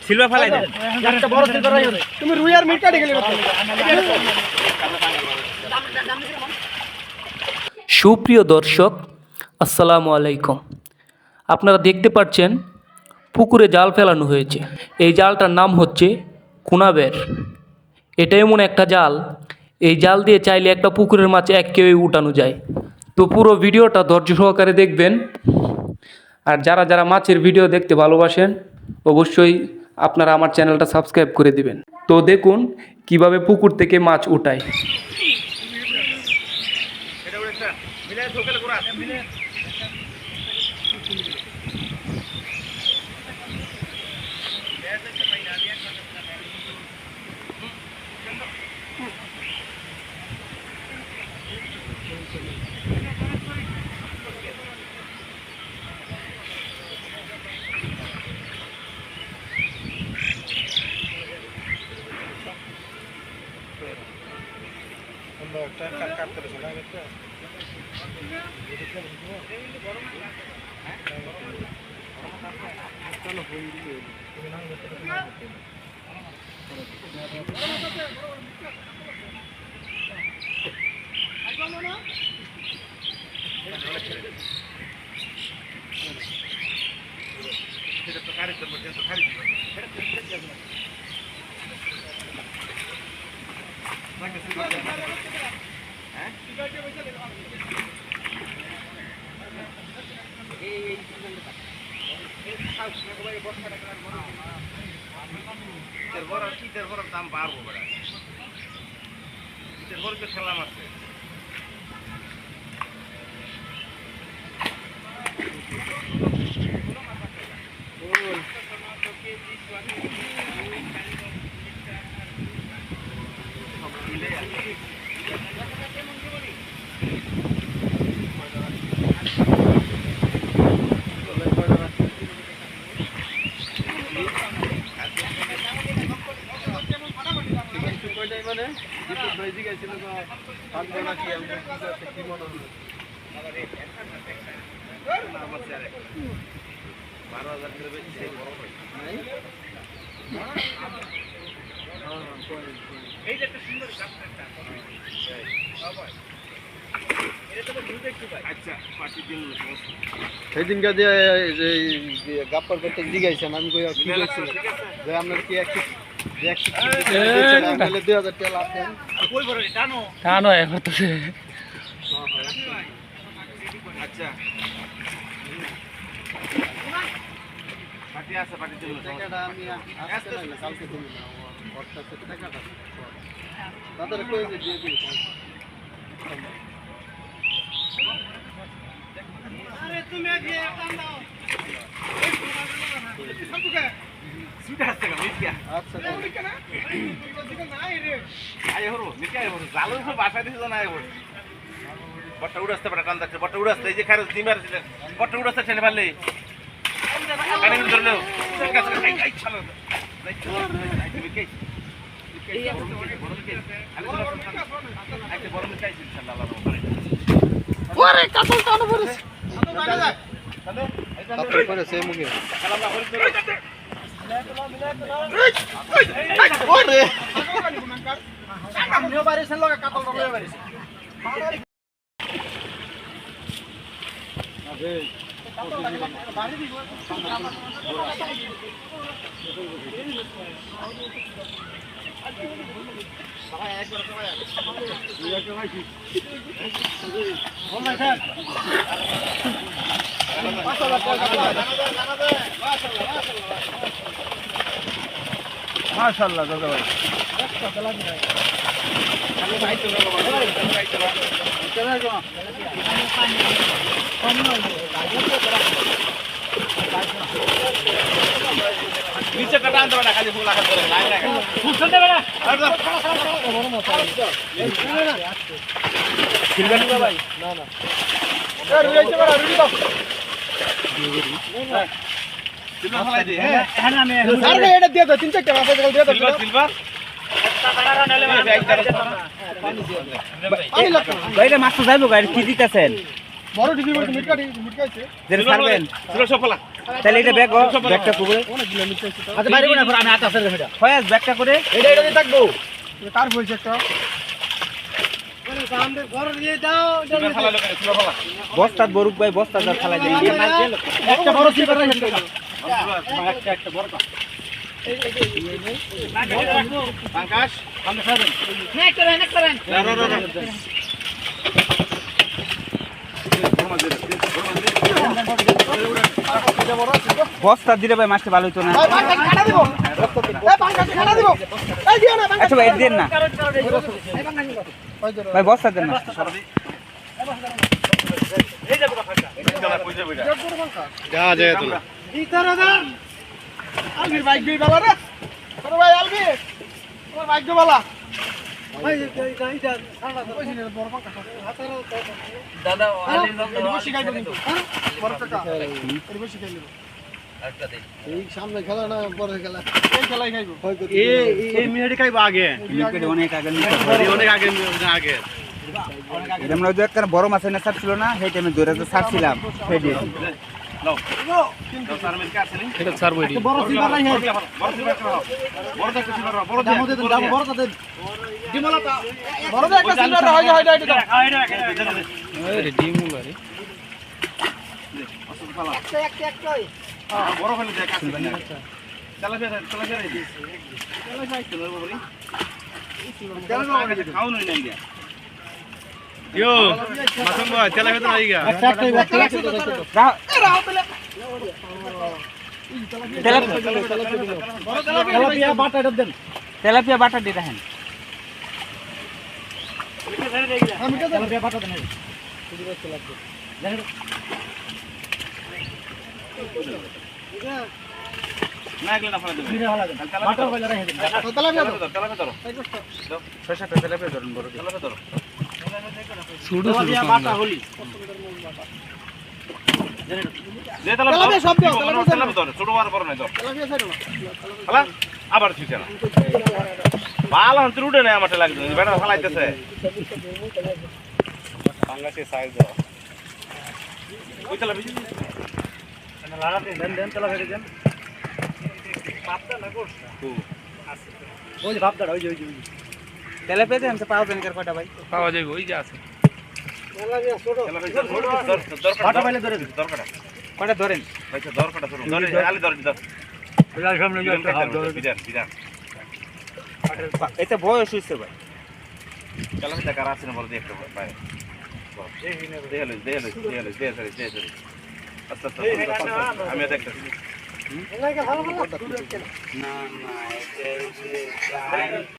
Silver ফেলাই দেন একটা বড় সিলভার রাখো তুমি রুই আর মিট কাটে গেলে সুপ্রিয় দর্শক আসসালামু আলাইকুম। আপনারা দেখতে পাচ্ছেন পুকুরে জাল ফেলানো হয়েছে। এই জালটার নাম হচ্ছে কুনাবের। এটা এমন একটা জাল, এই জাল দিয়ে চাইলে একটা পুকুরের মাছ এক কেউই উঠানো যায়। তো পুরো ভিডিওটা ধৈর্য সহকারে দেখবেন। আর যারা যারা মাছের ভিডিও দেখতে ভালোবাসেন অবশ্যই আপনারা আমার চ্যানেলটা সাবস্ক্রাইব করে দিবেন। তো দেখুন কিভাবে পুকুর থেকে মাছ উঠায়। দাম বাড়বো খেলা মারছে সেদিনকে যে গাপ্পার করতে জিগাইছেন আমি কই কি কইছি যে আপনার কি এক 2000 টাকা লাভ দেন কই বড় টানো টানো এখন তো আচ্ছা পাটি আছে পাটি দিল টাকাটা আমি আজকে না কালকে দেব না অর্থাৎ টাকাটা তাদের কই যে দিয়ে দিই আরে তুমি আজ কাম দাও সুটা আছে না মিটিয়া আচ্ছা না নাই রে আয় হরো মিটিয়া হরো জালো তো বাসা দিছিল না আয় হরো বট্টা উড়াস্তে বড় কান্দা বট্টা উড়াস্তে এই যে খারে জিমার ছিল বট্টা উড়াস্তে ছেলে ভালে কানে ধরলো ঠিক আছে আই চলো যাই চলো তুমি কে এই বড় কে আইতে বড় কে ইনশাআল্লাহ আল্লাহ করে ওরে কাপল টানো পড়েছে কাপল পড়েছে মুখে ওরে আমিও বাড়িছেন লগে কাপল লগে বাড়িছে আবে বাড়ি দিব সবাই একবার সবাই দুইটা ভাই কি বল মাশাআল্লাহ দাদা ভাই নিচে কাটা আনতে পারে খালি ফুল লাগা করে লাগে না ফুল চলতে পারে বড় মত সিলভার না ভাই না না এ রুইতে পারে রুই দাও সিলভার ফলাই দে হ্যাঁ না আমি আরে এটা দিয়ে দাও তিন চারটা মাছ দিয়ে দাও সিলভার একটা কাটারা নালে ভাই ভাই রে মাছ তো যাইবো গাড়ি কি দিতেছেন বড় টিভি করে মিটকাইছে যেটা ছাড়বেন ছিল সব ফেলা তাহলে এটা ব্যাগ ব্যাগটা করে অনেকগুলো মিটকাইছে তো আচ্ছা বাইরে না আমি হাত আছে সেটা ফয়াজ ব্যাগটা করে এটা দিয়ে থাকবো কার হইছে একটা সামনে ঘর দিয়ে দাও ছিল ফেলা লোকে ছিল ফেলা বস্তাত বরুক ভাই বস্তাত খালা দেন একটা বড় সিপার রাখেন একটা বড় পাঙ্কাশ সামনে ছাড়বেন বস্তা দিলে ভাই মাছটা ভালো হইতো না ভাই পাঙ্কাশ কাটা দিব এই পাঙ্কাশ কাটা দিব এই দিও না আচ্ছা ভাই দেন না ভাই বস্তা দেন না যা যায় তোলা ভিতরে দাম আলবির বাইক দিয়ে বালা রে ছোট ভাই আলবি তোমার বাইক দিয়ে বালা ভাই এইটা ঠান্ডা তো কইছিস বড় পাঙ্কাশ দাদা আলি বসি খাইবো কিন্তু হ্যাঁ বড় টাকা এর বসি খাইবো একটা দে এই সামনে খেলা না পরে খেলা এই খেলাই খাইবো এই মিনিট খাইবো আগে লিকুইড অনেক আগে অনেক আগে আগে আমরা যে একটা বড় মাছ এনে ছাড়ছিল না সেই টাইমে ধরে তো ছাড়ছিলাম সেই দিয়ে নাও স্যার মিল কা আছে এটা ছাড়বো এটি বড় সিপার নাই বড় সিবার খাও বড় দেখতে সিবার বড় দাম দে দাম বড় তাতে ডিমলাটা বড় দে একটা সিপার হয় এটা আরে ডিমুলারে বড় হলে দেখ চালা ফেরা দি চালা যাই তো বলি চালা খাও নই নাই গিয়া ইয়ো মাসুম ভাই চালা ফেরা আই গিয়া তেলাপিয়া বাটা দিয়ে দেখেন না এগুলো না ফেলা দেবে বাটার কইলা রাখে দেন তালা বিয়া দাও চালা ফেরা ছয় সাতটা তেলাপিয়া ধরুন বড় চালা ফেরা শুরু বাটা হলি দে তালা তেলাপিয়া সব দাও, তালা ফেরা ছোট বড় বড় নাই দাও তালা বিয়া ছাড়ো না হলা আবার ঠিক না ভালো হন তুই উঠে না আমারটা লাগবে বেটা ফলাইতেছে পাঙ্গাসে সাইজ দাও ওই তালা বিজি লাগাতে দেন তালা ফেলে দেন পাপটা না করছ ওই যে ভাবদার ওই যে তেলাপিয়া দেন পাওয়া দেন কয়টা ভাই পাওয়া যাবে ওই যে আছে তালা বিয়া ছোট তালা ফেলে দরকার বাটা পাইলে ধরে দরকার কয়টা ধরেন ভাই তো দরকারটা ধরুন ধরে আলি ধরে দাও বিজার বিজার এটা বয়স হইছে ভাই চালা ফেলে কার আছে না বড় দেখতে পায় আচ্ছা আমি দেখতেছি এলাকা ভালো ভালো না না